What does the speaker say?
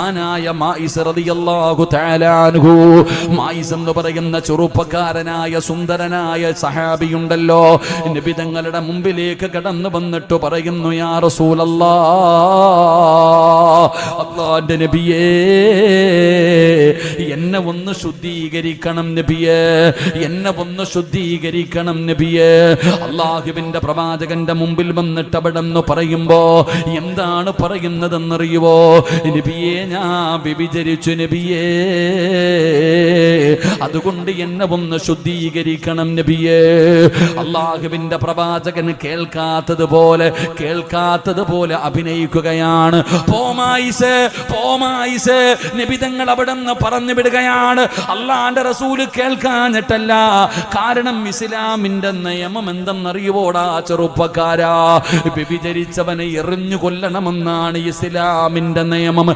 ആനായ മായിസ് റളിയല്ലാഹു തആല അൻഹു, മായിസ് എന്ന് പറയുന്ന ചെറുപ്പക്കാരനായ സുന്ദരനായ സഹാബിയുണ്ടല്ലോ, നബി തങ്ങളുടെ മുമ്പിലേക്ക് കടന്നു വന്നിട്ട് പറയുന്നു, യാ റസൂലല്ലാഹ്, അല്ലാഹുവിന്റെ നബിയേ, എന്നെ ഒന്ന് ശുദ്ധീകരിക്കണം നബിയേ, എന്നെ ഒന്ന് ശുദ്ധീകരിക്കണം നബിയേ. അല്ലാഹുവിന്റെ പ്രവാചകന്റെ മുമ്പിൽ വന്നിട്ട് അവിടെ നിന്ന് പറയുമ്പോ എന്താണ് പറയുന്നതെന്നറിയുവോ? നബിയേ, ഞാൻ വ്യഭിചരിച്ചു നബിയേ, അതുകൊണ്ട് എന്നെ ഒന്ന് ശുദ്ധീകരിക്കണം നബിയേ. അല്ലാഹുവിന്റെ പ്രവാചകൻ കേൾക്കാത്തതുപോലെ അഭിനയിക്കുകയാണ്. പോമായിസ് നബി തങ്ങൾ അവിടെ നിന്ന് പറഞ്ഞു വിടുകയാണ്. അല്ലാഹുവിന്റെ റസൂല് കേൾക്കാഞ്ഞിട്ടല്ല, കാരണം ഇസ്ലാമിന്റെ നിയമം എന്തെന്നറിയുവോടാ ചെറുപ്പക്കാരാ? വ്യഭിചരിച്ചവനെ എറിഞ്ഞു കൊല്ലണമെന്നാണ് ഇസ്ലാമിന്റെ നിയമം.